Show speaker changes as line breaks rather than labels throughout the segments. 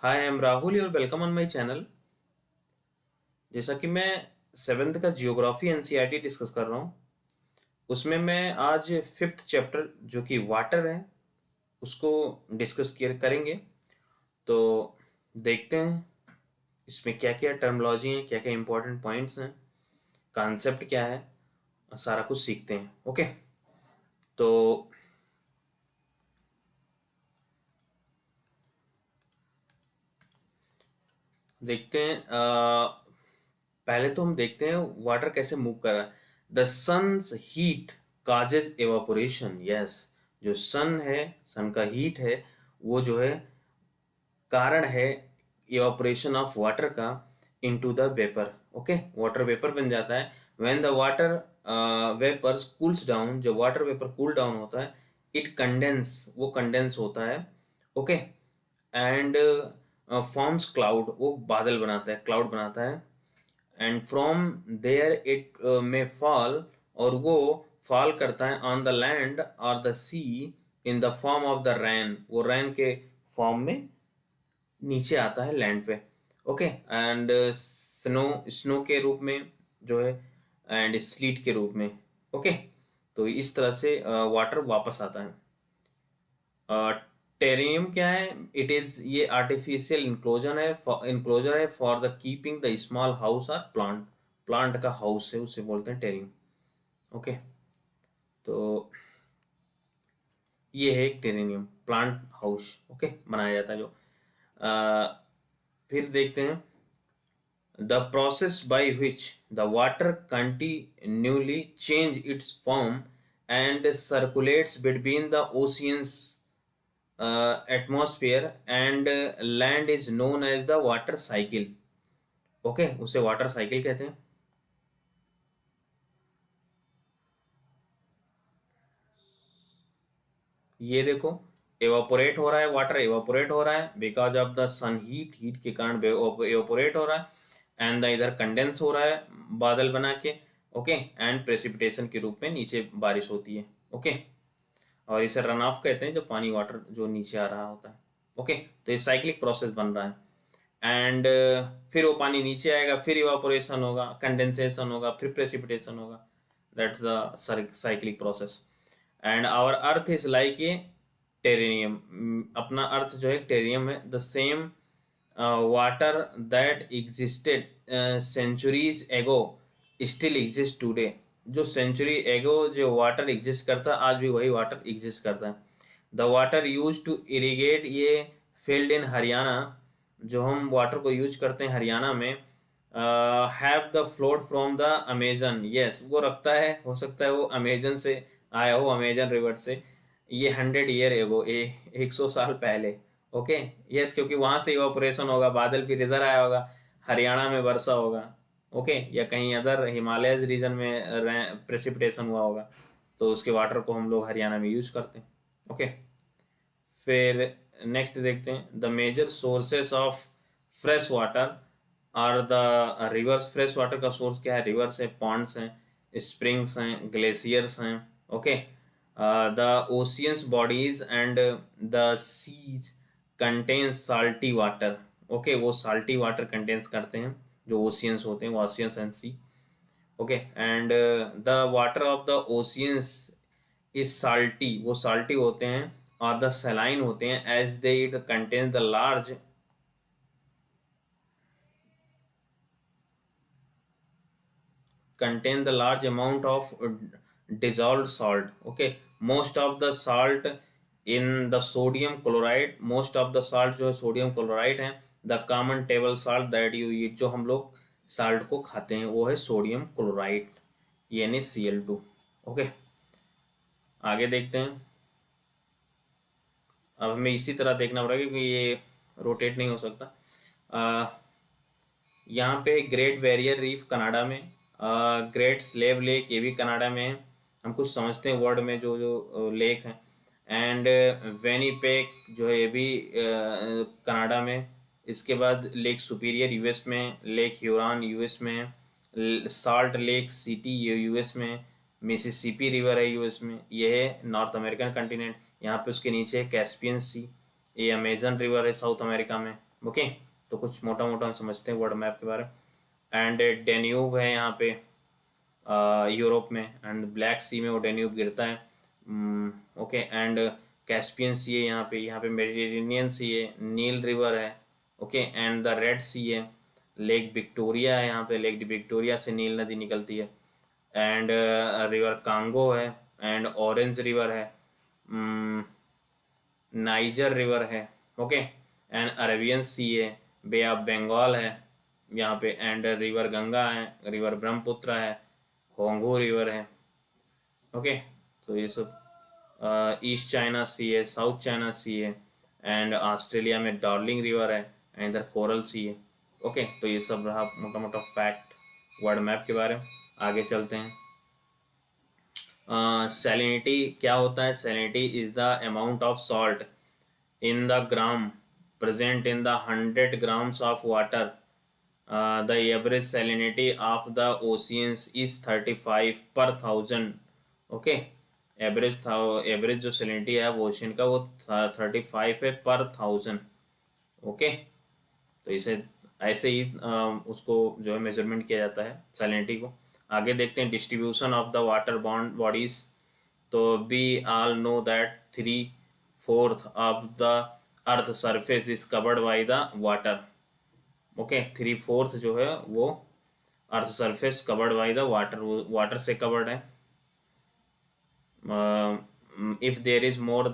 Hi I am Rahul और welcome on my channel. जैसा कि मैं सेवेंथ का जियोग्राफी एनसीईआरटी डिस्कस कर रहा हूँ, उसमें मैं आज फिफ्थ चैप्टर जो कि वाटर है उसको डिस्कस करेंगे। तो देखते हैं इसमें क्या क्या टर्मिनोलॉजी है, क्या क्या इंपॉर्टेंट पॉइंट्स हैं, कॉन्सेप्ट क्या है, सारा कुछ सीखते हैं। ओके, तो देखते हैं। पहले तो हम देखते हैं वाटर कैसे मूव कर रहा है। The sun's heat causes evaporation. Yes, जो सन है, सन का हीट है, वो जो है कारण है इवापोरेशन ऑफ वाटर का into the vapour. Okay, water vapour बन जाता है। When the water vapours cools down, जब वाटर वेपर कूल डाउन होता है, इट कंडेंस, वो कंडेंस होता है। ओके, एंड फॉर्म्स क्लाउड, वो बादल बनाता है, क्लाउड बनाता है। And from there it may fall, और वो फॉल करता है ऑन द लैंड और the sea in the form of the rain, वो रैन के फॉर्म में नीचे आता है लैंड पे। ओके, एंड स्नो, स्नो के रूप में जो है, एंड स्लीट के रूप में। ओके, तो इस तरह से वाटर वापस आता है। टेरियम क्या है? इट इज, ये आर्टिफिशियल इंक्लोजर है, इंक्लोजर है for the keeping the small house और प्लांट, प्लांट का हाउस है, उसे बोलते हैं टेरियम। ओके, तो ये है एक टेरेनियम प्लांट हाउस। ओके, बनाया जाता है जो। फिर देखते हैं the process by which the water continuously change its form and circulates between the oceans atmosphere and land is known as the water cycle. Okay, उसे वाटर साइकिल कहते हैं। ये देखो, एवापोरेट हो रहा है, वाटर एवापोरेट हो रहा है because of the sun heat, heat के कारण एवापोरेट हो रहा है। एंड द इधर कंडेंस हो रहा है बादल बना के। ओके, एंड प्रेसिपिटेशन के रूप में नीचे बारिश होती है। ओके, और इसे रन ऑफ कहते हैं, जब पानी वाटर जो नीचे आ रहा होता है। ओके, तो ये साइक्लिक प्रोसेस बन रहा है। एंड फिर वो पानी नीचे आएगा, फिर इवापोरेशन होगा, कंडेंसेशन होगा, फिर प्रेसिपिटेशन होगा। That's the cyclic process. And our earth is like a terrarium. अपना अर्थ जो है टेरेनियम है। The same water that existed centuries ago still exist today. जो सेंचुरी एगो जो वाटर एग्जिस्ट करता, आज भी वही वाटर एग्जिस्ट करता है। The water use to irrigate, ये फील्ड इन हरियाणा, जो हम वाटर को यूज करते हैं हरियाणा में, have the flowed from the Amazon. Yes, वो रखता है, हो सकता है वो अमेजन से आया हो, अमेजन रिवर से। ये 100 ईयर एगो, 100 साल पहले। ओके, यस, क्योंकि वहां से इवापोरेशन होगा, बादल फिर इधर आया होगा, हरियाणा में वर्षा होगा। ओके, या कहीं अदर हिमालयज रीजन में प्रेसिपिटेशन हुआ होगा, तो उसके वाटर को हम लोग हरियाणा में यूज करते हैं। ओके, फिर नेक्स्ट देखते हैं the major sources of fresh water are the rivers. Fresh water का सोर्स क्या है? रिवर्स है, पॉन्ड्स हैं, स्प्रिंग्स हैं, ग्लेशियर्स हैं। Okay, the oceans bodies and the seas contain salty water. Okay, वो साल्टी वाटर कंटेन्स करते हैं, जो ओशियंस होते हैं, oceans and sea. Okay, and the water of the oceans is salty, वो साल्टी होते हैं, और द सलाइन होते हैं, as they it contain the large contain the large amount of dissolved salt. Okay, most of the salt in the sodium chloride, most of the salt जो sodium chloride है, the common table salt that you eat, जो हम लोग salt को खाते हैं, वो है सोडियम क्लोराइड, यानी Cl2। ओके, आगे देखते हैं। अब हमें इसी तरह देखना पड़ेगा क्योंकि ये रोटेट नहीं हो सकता। यहाँ पे ग्रेट बैरियर रीफ कनाडा में, ग्रेट स्लेव लेक ये भी कनाडा में है। हम कुछ समझते हैं वर्ड में जो जो लेक हैं। एंड वेनिपेक जो है ये भी कनाडा में। इसके बाद लेक सुपीरियर यूएस में, लेक ह्यूरॉन यूएस में है, साल्ट लेक सिटी ये यूएस में है, मिसिसिपी रिवर है यूएस में, ये है नॉर्थ अमेरिकन कंटिनेंट। यहाँ पे उसके नीचे कैस्पियन सी, ये अमेजन रिवर है साउथ अमेरिका में, ओके, तो कुछ मोटा मोटा हम समझते हैं वर्ल्ड मैप के बारे में। एंड डेन्यूब है यहाँ पे यूरोप में, एंड ब्लैक सी में वो डेन्यूब गिरता है। ओके, एंड कैस्पियन सी है यहाँ पे मेडिटेरेनियन सी है, नील रिवर है। ओके, एंड द रेड सी है, लेक विक्टोरिया है यहाँ पे, लेक विक्टोरिया से नील नदी निकलती है। एंड रिवर कांगो है, एंड ऑरेंज रिवर है, नाइजर रिवर है। ओके, एंड अरेबियन सी है, बे ऑफ बंगाल है यहाँ पे, एंड रिवर गंगा है, रिवर ब्रह्मपुत्र है, होंगो रिवर है। ओके, तो ये सब ईस्ट चाइना सी है, साउथ चाइना सी है, एंड ऑस्ट्रेलिया में डार्लिंग रिवर है, एंड इधर कोरल सी है। ओके, तो ये सब रहा मोटा मोटा फैक्ट वर्ल्ड मैप के बारे में। आगे चलते हैं। सैलिनिटी क्या होता है? Salinity is the amount of salt in the gram present in the 100 grams of water. The average salinity of the oceans is 35 per thousand. Okay, average जो salinity है वो ओशियन का वो 35 है पर थाउजेंड। ओके, तो इसे ऐसे ही उसको जो है मेजरमेंट किया जाता है salinity को। आगे देखते हैं distribution of the water bodies. तो we all know that 3/4 of the earth surface is covered by the water. Okay, 3/4 जो है वो earth surface covered by the water, water से कवर्ड है। If there is more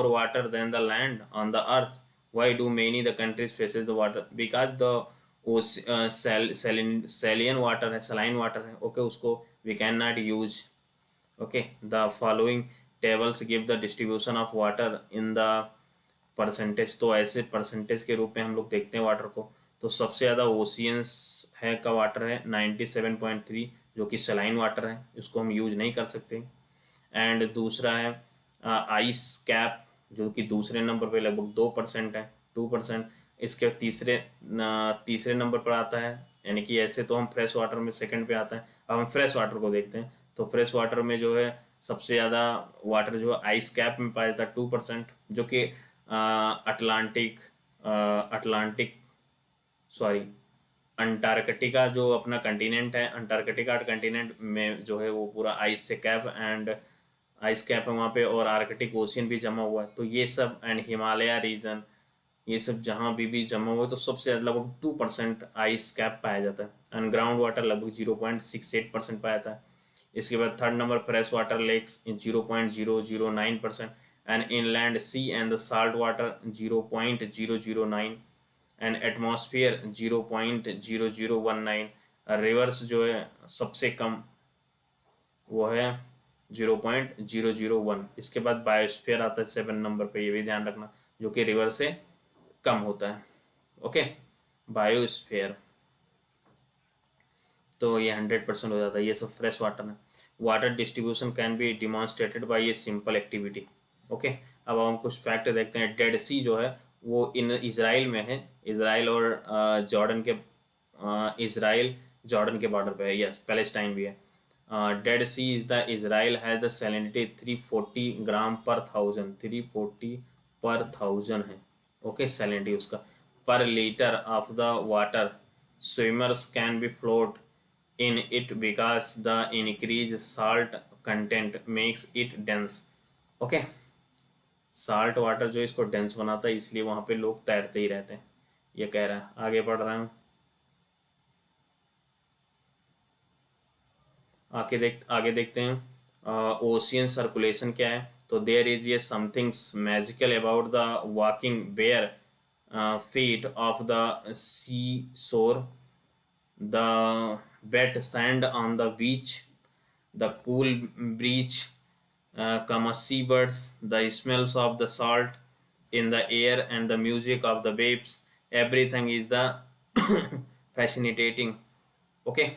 water than the land on the earth, why do many the countries faces the water? Because the saline water है, saline water है। Okay, उसको we cannot use। Okay, the following tables give the distribution of water in the percentage. तो ऐसे percentage के रूप में हम लोग देखते हैं वाटर को। तो सबसे ज़्यादा ओशियंस है का वाटर है 97.3, जो कि सलाइन वाटर है, इसको हम यूज नहीं कर सकते। एंड दूसरा है आइस कैप, जो कि दूसरे नंबर पे लगभग 2% है, 2%। इसके तीसरे नंबर पर आता है, यानी कि ऐसे तो हम फ्रेश वाटर में सेकंड पे आता है। अब हम फ्रेश वाटर को देखते हैं। तो फ्रेश वाटर में जो है सबसे ज़्यादा वाटर जो है आइस कैप में पाया जाता है 2%, जो कि अटलांटिक अटलांटिक सॉरी अंटार्कटिका जो अपना कंटिनेंट है, अंटार्कटिका कंटिनेंट में जो है वो पूरा आइस से कैप एंड आइस कैप है वहाँ पे, और आर्कटिक ओशियन भी जमा हुआ है। तो ये सब एंड हिमालय रीजन, ये सब जहाँ भी जमा हुआ है, तो सबसे लगभग 2% आइस कैप पाया जाता है। एंड ग्राउंड वाटर लगभग 0.68% पाया जाता है। इसके बाद third number fresh water lakes 0.009%, and inland sea and the salt water 0.009, and atmosphere 0.0019। Rivers जो है सबसे कम वो है 0.001। इसके बाद बायोस्फीयर आता है 7 नंबर पे, ये भी ध्यान रखना, जो कि रिवर से कम होता है। ओके, बायोस्फीयर तो ये 100% हो जाता है। ये सब फ्रेश वाटर में। Water distribution can be demonstrated by a simple activity. Okay, अब हम कुछ फैक्ट देखते हैं। डेड सी जो है वो इन इज़राइल में है, इज़राइल और जॉर्डन के इज़राइल जॉर्डन के बॉर्डर पे है। यस, पैलेस्टाइन भी है। Dead Sea is the Israel has the salinity 340 gram per thousand, 340 पर थाउजेंड है। ओके, सैलिनिटी उसका पर litre of the water swimmers can be float in it because the increased salt content makes it dense। Okay, salt water जो इसको dense बनाता है, इसलिए वहां पे लोग तैरते ही रहते हैं, ये कह रहा है। आगे बढ़ रहा हूँ। आगे देखते हैं ओशियन सर्कुलेशन क्या है। तो देयर इज ये somethings magical about the walking bare feet of the sea shore, the wet sand on the beach, the cool breeze, come seabirds, the smells of the salt in the air, and the music of the waves. Everything is the fascinating। Okay,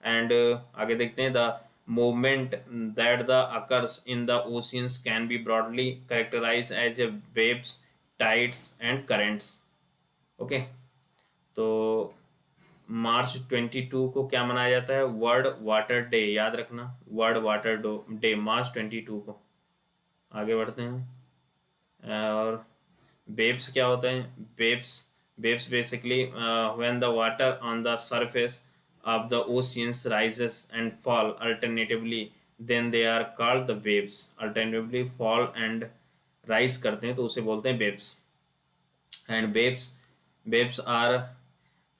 and आगे देखते हैं the movement that the occurs in the oceans can be broadly characterized as a waves, tides, and currents। Okay, तो March 22 को क्या मनाया जाता है? World water day. याद रखना, वर्ल्ड वाटर डे March 22 को। आगे बढ़ते हैं। और बेब्स क्या होता है? Babes Waves basically when the water on the surface of the oceans rises and fall alternatively, then they are called the waves. Alternatively fall and rise करते हैं तो उसे बोलते हैं waves. And waves are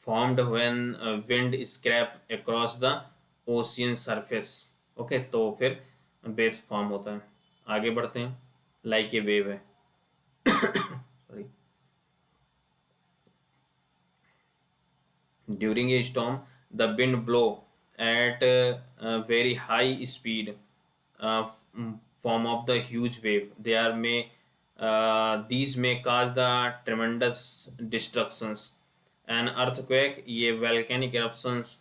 formed when wind scrape across the ocean surface. Okay तो फिर waves form होता है. आगे बढ़ते हैं. लाइक ये वेव है. Sorry. During a storm, the wind blow at a very high speed, form of the huge wave. These may cause the tremendous destructions. An earthquake, ye volcanic eruptions,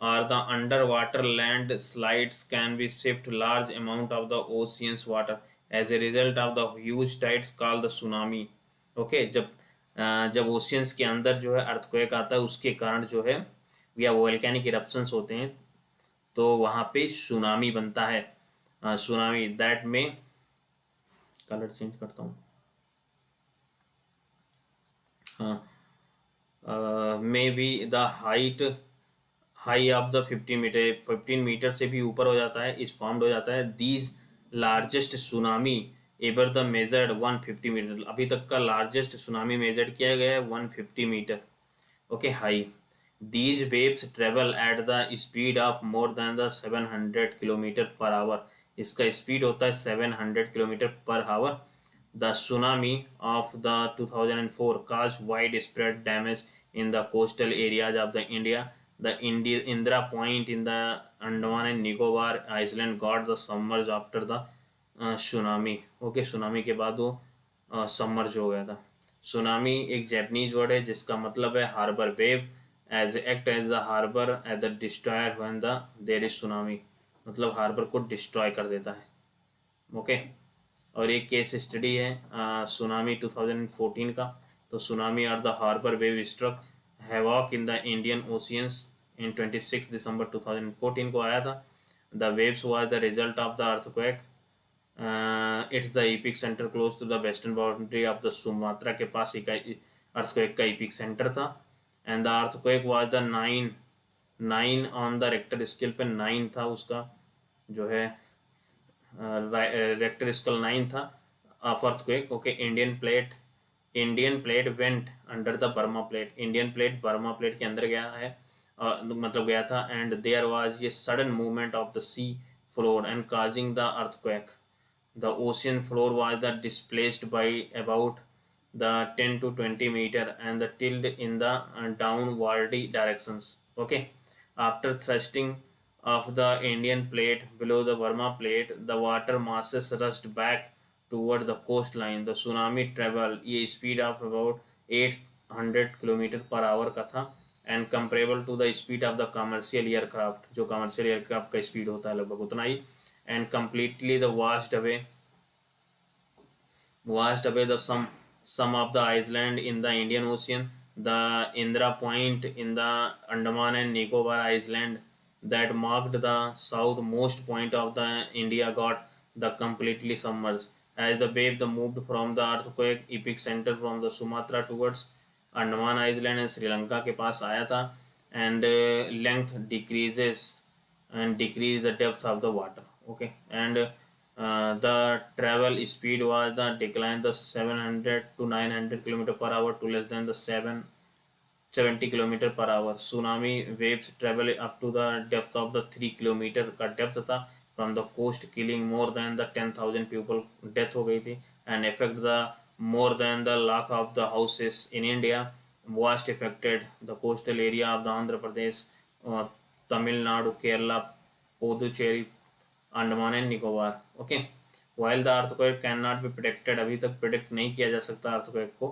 or the underwater landslides can be shift large amount of the ocean's water as a result of the huge tides called the tsunami. Okay जब oceans के अंदर जो है earthquake आता है उसके कारण जो है या वोल्केनिक इरप्शंस होते हैं तो वहाँ पे सुनामी बनता है. सुनामी दैट में कलर चेंज करता हूँ. हाँ may be the high of the 15 metre से भी ऊपर हो जाता है. इस फॉर्म्ड हो जाता है. These largest tsunami ever the measured 150 metre. अभी तक का लार्जेस्ट सुनामी मेजर्ड किया गया है 150 metre. Okay high. These waves travel at the speed of more than the 700 kilometre per hour. इसका स्पीड होता है 700 kilometre per hour. The tsunami of the 2004 caused widespread damage in the coastal areas of the India. The Indira Point in the Andaman and Nicobar Island got the submerged after the tsunami. Okay tsunami के बाद वो submerge हो गया था. Tsunami एक Japanese word है जिसका मतलब है harbour wave. As act as the harbour as the destroyer when the there is tsunami. मतलब हार्बर को डिस्ट्रॉय कर देता है. ओके और एक केस स्टडी है सुनामी 2014 का. तो सुनामी और the harbour wave struck havoc in the Indian oceans in 26 December 2014 को आया था. The waves was the result of the earthquake. It's the epicentre close to the western boundary of the Sumatra के पास एक earthquake का epicentre था. And the earthquake was the 9 on the Richter scale पे 9 था उसका जो है रेक्टर स्केल 9 था of earthquake. Okay Indian plate went under the Burma plate. Indian plate Burma plate के अंदर गया है मतलब गया था. एंड देयर वाज ये sudden movement of the sea floor and causing the earthquake. The ocean floor was displaced by about the 10 to 20 meter and the tilt in the downwardy directions. Okay, after thrusting of the Indian plate below the Burma plate, the water masses rushed back toward the coastline. The tsunami travel ये speed of about 800 kilometre per hour का था and comparable to the speed of the commercial aircraft. जो commercial aircraft का speed होता है लगभग उतना ही. And completely the washed away the some of the island in the Indian Ocean. The Indira Point in the Andaman and Nicobar Island that marked the southmost point of the India got the completely submerged as the wave moved from the earthquake epicenter from the Sumatra towards Andaman Island and Sri Lanka के पास आया था. And length decreases and decrease the depth of the water. Okay and the travel speed was the decline the 700 to 900 kilometer per hour to less than the 770 kilometer per hour. Tsunami waves travel up to the depth of the 3 kilometer का depth था from the coast killing more than the 10,000 people. death हो गई थी and affect the more than the lakh of the houses in India. Vast affected the coastal area of the Andhra Pradesh, Tamil Nadu, Kerala, Puducherry, Andaman and Nicobar. Okay while the earthquake can not be predicted. अभी तक predict नहीं किया जा सकता earthquake को.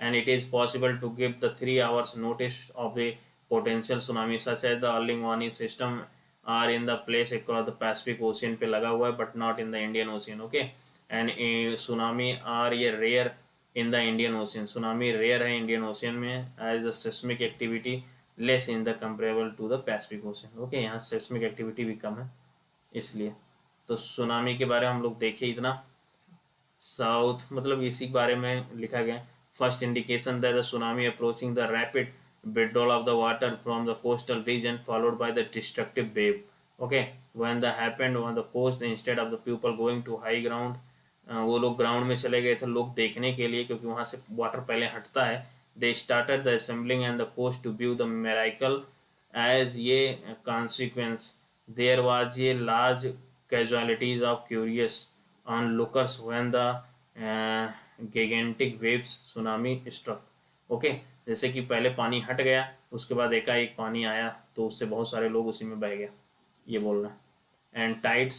And it is possible to give the 3 hours notice of a potential tsunami such as the early warning system are in the place across the Pacific Ocean पे लगा हुआ है but not in the Indian Ocean. Okay and tsunami are a rare in the Indian Ocean. Tsunami rare है Indian Ocean में as the seismic activity less in the comparable to the Pacific Ocean. Okay यहाँ seismic activity भी कम है इसलिए. तो tsunami के बारे में हम लोग देखे इतना. साउथ मतलब इसी के बारे में लिखा गया. first indication that the tsunami approaching, the rapid withdrawal of the water from the coastal region followed by the destructive wave. Okay, when that happened on the coast, instead of the people going to high ground, वो लोग ground में चले गए थे लोग देखने के लिए, क्योंकि वहाँ से वाटर पहले हटता है. They started the assembling and the coast to view the miracle. As a consequence there was a large casualties of curious onlookers when the gigantic waves tsunami struck. Okay, जैसे कि पहले पानी हट गया, उसके बाद एकाएक पानी आया, तो उससे बहुत सारे लोग उसी में बह गया, ये बोल रहा है. एंड टाइड्स,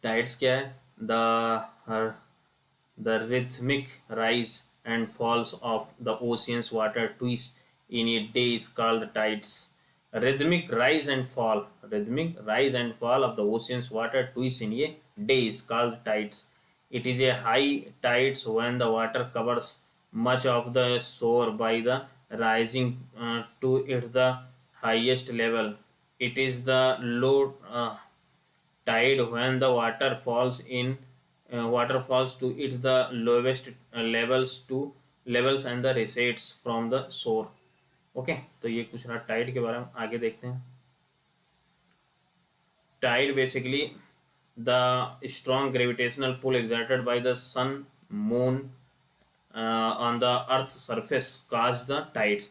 टाइड्स क्या है? The rhythmic rise and falls of the ocean's water twice in a day is called tides. Rhythmic rise and fall, rhythmic rise and fall of the ocean's water twice in a day is called tides. It is a high tides when the water covers much of the shore by the rising to its the highest level. It is the low tide when the water falls to its the lowest levels and the recedes from the shore. Okay, तो ये कुछ रहा Tide के बारे में. आगे देखते हैं. Tide basically the strong gravitational pull exerted by the sun, moon on the earth surface cause the tides.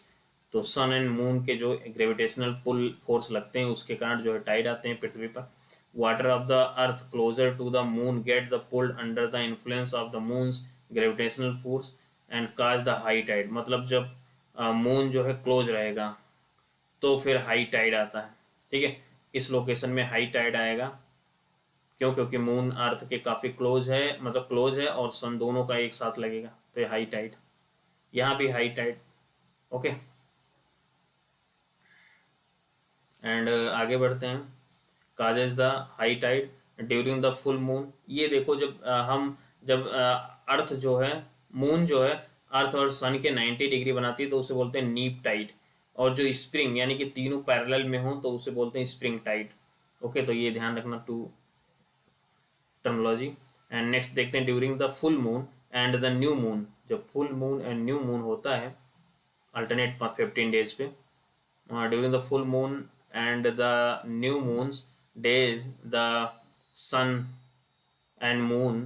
तो सन एंड मून के जो ग्रेविटेशनल पुल फोर्स लगते हैं उसके कारण जो है टाइड आते हैं पृथ्वी पर. Water of the earth closer to the moon get the pulled under the influence of the moon's gravitational force and cause the high tide. मतलब जब मून जो है क्लोज रहेगा तो फिर हाई टाइड आता है. ठीक है, इस लोकेशन में हाई टाइड आएगा. क्यों? क्योंकि मून अर्थ के काफ़ी क्लोज है, मतलब क्लोज है, और सन दोनों का एक साथ लगेगा, तो ये हाई टाइड. यहाँ भी हाई टाइड. ओके, एंड आगे बढ़ते हैं. Causes the high tide during the full moon. ये देखो, जब अर्थ जो है, मून जो है अर्थ और सन के 90 डिग्री बनाती है तो उसे बोलते हैं नीप टाइड. और जो स्प्रिंग यानी कि तीनों पैरेलल में हो तो उसे बोलते हैं स्प्रिंग टाइड. ओके, तो ये ध्यान रखना टू टर्मोलॉजी. एंड नेक्स्ट देखते हैं during the full moon and the new moon. जब full moon and new moon होता है अल्टरनेट 15 डेज पे, during the full moon and the new moons days, the sun moon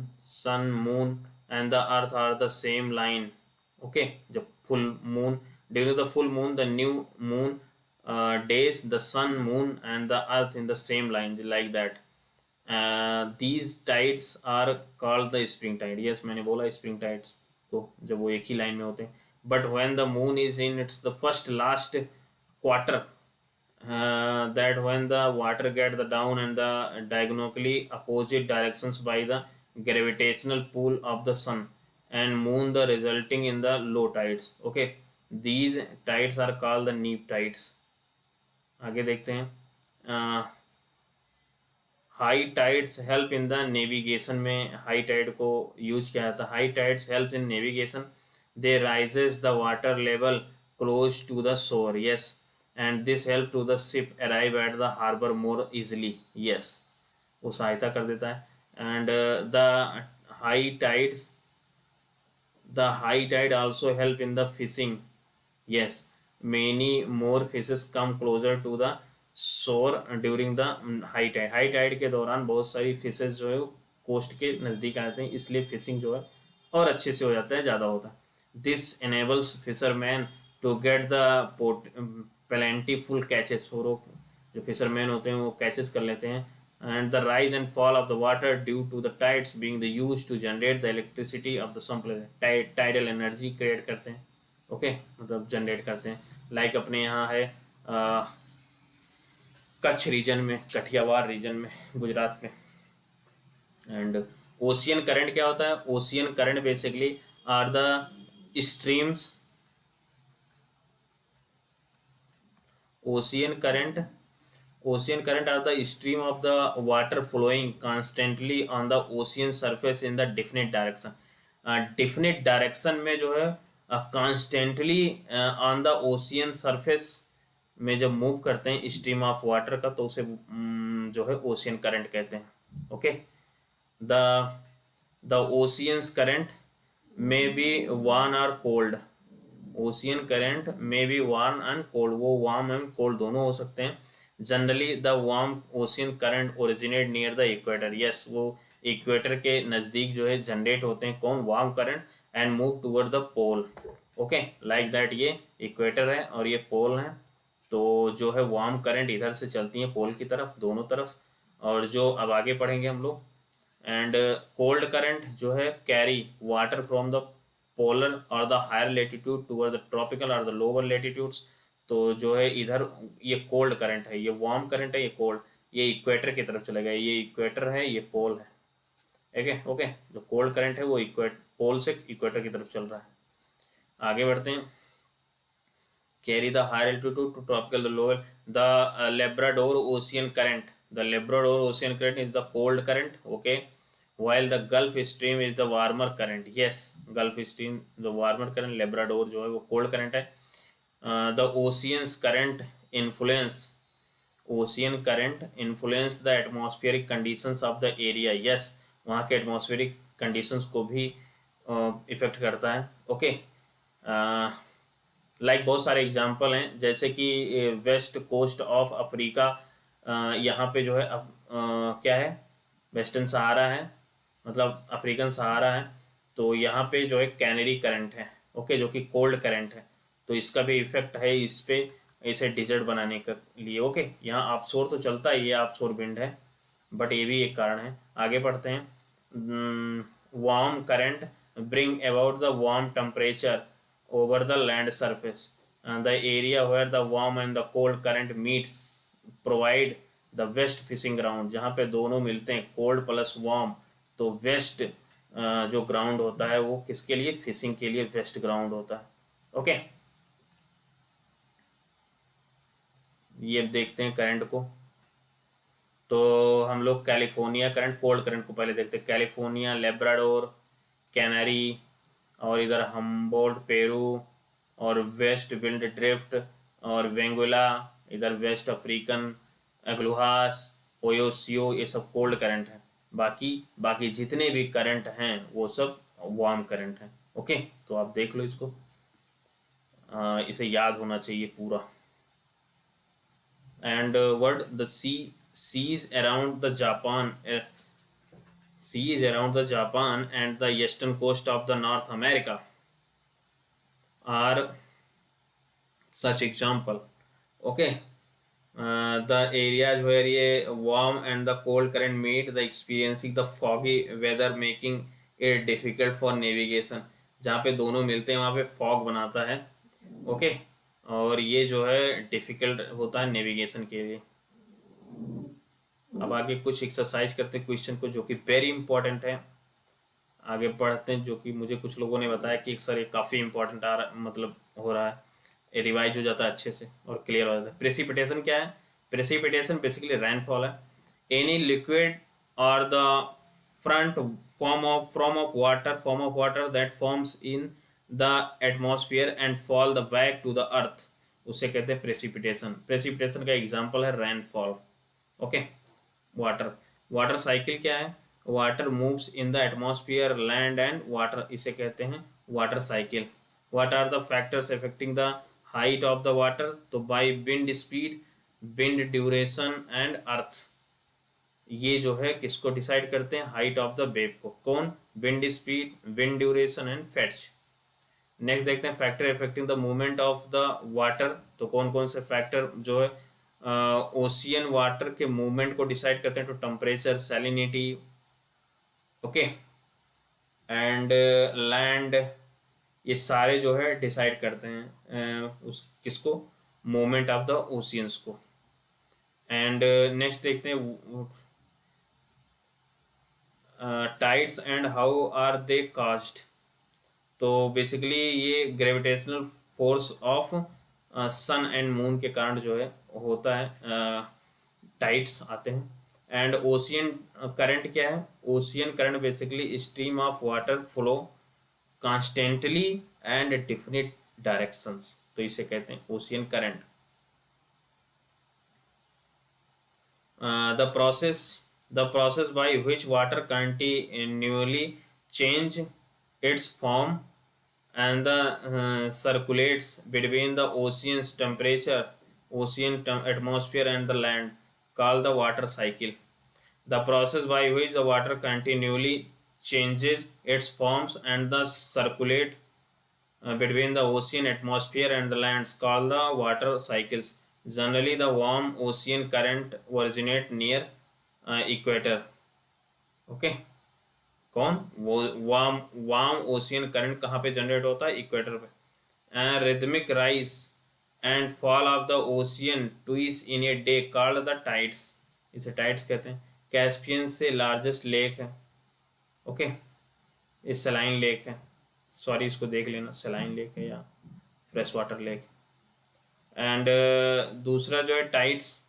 and the earth are the same line. Okay, जब full moon, during the full moon, the new moon days, the sun, moon and the earth in the same line, like that. These tides are called the spring tide. Yes, मैंने बोला spring tides तो जब वो एक ही line में होते हैं. But when the moon is in its the first last quarter, that when the water get the down and the diagonally opposite directions by the gravitational pull of the sun and moon, the resulting in the low tides. Okay, these tides are called the neap tides. आगे देखते हैं. High tides help in the navigation. में high tide को use किया जाता है. High tides help in navigation. They rises the water level close to the shore. Yes, and this help to the ship arrive at the harbor more easily. Yes, वो सहायता कर देता है. and the high tide also help in the fishing. Yes, many more fishes come closer to the shore during the high tide. High tide के दौरान बहुत सारी fishes जो है कोस्ट के नज़दीक आते हैं, इसलिए फिशिंग जो है और अच्छे से हो जाता है, ज़्यादा होता है. This enables fishermen to get the plentiful catches. और जो फिशरमैन होते हैं वो कैचेस कर लेते हैं. And the rise and fall of the water due to the tides being the use to generate the electricity of the some place. Tidal energy create करते हैं. ओके, मतलब जनरेट करते हैं. लाइक अपने यहाँ है कच्छ रीजन में, कठियावाड़ रीजन में, गुजरात में. एंड ओशियन करंट क्या होता है? Ocean current basically are the streams. Ocean current are the stream of the water flowing constantly on the ocean surface in the definite direction. Definite direction में जो है constantly on the ocean surface में जब move करते हैं stream of water का, तो उसे जो है ocean current कहते हैं. Okay, the ocean's current may be warm और cold. Ocean current may be warm and cold, वो वार्म एंड कोल्ड दोनों हो सकते हैं। Generally the warm ocean current originate near the equator, yes वो इक्वेटर के नज़दीक जो है जनरेट होते हैं, कौन, warm current, and move toward the pole. Okay, like that, ये इक्वेटर है और ये पोल है, तो जो है वार्म करंट इधर से चलती हैं पोल की तरफ, दोनों तरफ। और जो अब आगे पढ़ेंगे हम लोग, एंड कोल्ड करंट जो है carry water from the polar और the higher latitude toward the tropical और द लोअर लेटीट्यूड्स। तो जो है इधर ये कोल्ड करंट है, ये वार्म करंट है, ये कोल्ड, ये इक्वेटर की तरफ चलेगा, ये इक्वेटर है, ये पोल है। ठीक है, ओके, जो कोल्ड करंट है वो पोल से इक्वेटर की तरफ चल रहा है। आगे बढ़ते हैं। Carry the higher altitude to tropical, the lower. The Labrador Ocean current. The Labrador Ocean current is the cold current. Okay, while the Gulf Stream is the warmer current. Yes, Gulf Stream the warmer current. Labrador जो है वो cold current है. The ocean's current influence. Ocean current influence the atmospheric conditions of the area. Yes, वहाँ के atmospheric conditions को भी effect करता है। ओके, लाइक बहुत सारे एग्जांपल हैं, जैसे कि वेस्ट कोस्ट ऑफ अफ्रीका, यहाँ पे जो है क्या है, वेस्टर्न सहारा है, मतलब अफ्रीकन सहारा है, तो यहाँ पे जो है कैनरी करंट है। ओके, जो कि कोल्ड करंट है, तो इसका भी इफेक्ट है इस पे, इसे डिजर्ट बनाने के लिए। ओके, यहाँ ऑफशोर तो चलता है, ये ऑफशोर विंड है, बट ये भी एक कारण है। आगे बढ़ते हैं। Warm current bring about the warm temperature over the land surface, and the area where the warm and the cold current meets provide the west fishing ground, जहाँ पे दोनों मिलते हैं कोल्ड प्लस वार्म, तो वेस्ट जो ground होता है वो किसके लिए, फिशिंग के लिए वेस्ट ग्राउंड होता है। ओके, ये देखते हैं करंट को, तो हम लोग कैलिफोर्निया करंट, कोल्ड करंट को पहले देखते हैं। कैलिफोर्निया, लेब्राडोर, कैनरी, और इधर हम्बोल्ट पेरू, और वेस्ट विंड ड्रिफ्ट, और वेंगुला, इधर वेस्ट अफ्रीकन एग्लुहास, ओयोसियो, ये सब कोल्ड करंट हैं। बाकी बाकी जितने भी करंट हैं वो सब वार्म करंट हैं। ओके, तो आप देख लो इसको, इसे याद होना चाहिए पूरा। And word the seas around the Japan and the eastern coast of the North America are such example. Okay, the areas where ye warm and the cold current meet, the experiencing the foggy weather making it difficult for navigation. जहाँ पे दोनों मिलते हैं वहाँ पे fog बनाता है। Okay, और ये जो है डिफिकल्ट होता है नेविगेशन के लिए। अब आगे कुछ एक्सरसाइज करते हैं क्वेश्चन को, जो कि वेरी इंपॉर्टेंट है। आगे पढ़ते हैं, जो कि मुझे कुछ लोगों ने बताया कि सर ये काफ़ी इंपॉर्टेंट आ रहा, मतलब हो रहा है, ये रिवाइज हो जाता है अच्छे से और क्लियर हो जाता है। प्रेसिपिटेशन क्या है? प्रेसिपिटेशन बेसिकली रेनफॉल है। Any liquid or the front form of water that forms in the atmosphere and fall the back to the earth, उसे कहते हैं प्रेसिपिटेशन। प्रेसिपिटेशन का एग्जाम्पल है rainfall. Okay, water water cycle क्या है? Water moves in the atmosphere, land and water, इसे कहते हैं water cycle. What are the factors affecting the height of the water? तो by wind speed, wind duration and earth, ये जो है किसको डिसाइड करते हैं? हाइट ऑफ द वेव को। कौन? Wind speed, wind duration and fetch. Next देखते हैं factor affecting the movement of the water, तो कौन कौन से फैक्टर जो है ओशियन वाटर के मूवमेंट को डिसाइड करते हैं? तो temperature, salinity, okay, and land, ये सारे जो है डिसाइड करते हैं उस किसको? मूवमेंट ऑफ द ओशियंस को। एंड नेक्स्ट देखते हैं tides and how are they caused. तो बेसिकली ये gravitational force of sun and moon के कारण जो है होता है, टाइड्स आते हैं। एंड ओशियन करंट क्या है? Ocean current basically stream of water flow constantly and definite directions, तो इसे कहते हैं ocean current. The process by which water continually change its form and the circulates between the atmosphere and the land, called the water cycle. The process by which the water continually changes its forms and the circulate between the ocean atmosphere and the lands, called the water cycles. Generally, the warm ocean current originate near equator. Okay. कौन वो warm warm ocean current कहाँ पे generate होता है? Equator पे. And rhythmic rise and fall of the ocean twice in a day called the tides. इसे tides कहते हैं. कैस्पियन से लार्जेस्ट लेक है. ओके. ये सेलाइन लेक है. सॉरी, इसको देख लेना, सेलाइन लेक है या फ्रेश वाटर लेक. एंड दूसरा जो है टाइड्स.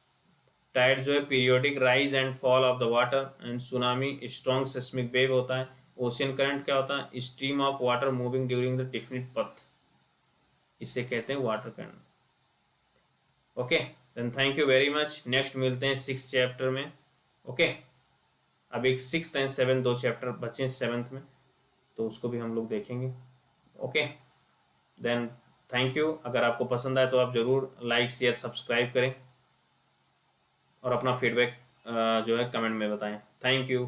टाइड जो है periodic rise and fall of the water. And tsunami strong seismic wave होता है. ओशियन करंट क्या होता है? Stream of water moving during the definite path. इसे कहते हैं water current. Okay, then thank you very much. Next मिलते हैं 6th चैप्टर में. ओके, अब एक 6th एंड 7th दो चैप्टर बचे हैं 7th में, तो उसको भी हम लोग देखेंगे. Okay, then thank you. अगर आपको पसंद आए तो आप ज़रूर लाइक शेयर सब्सक्राइब करें और अपना फीडबैक जो है कमेंट में बताएं. Thank you.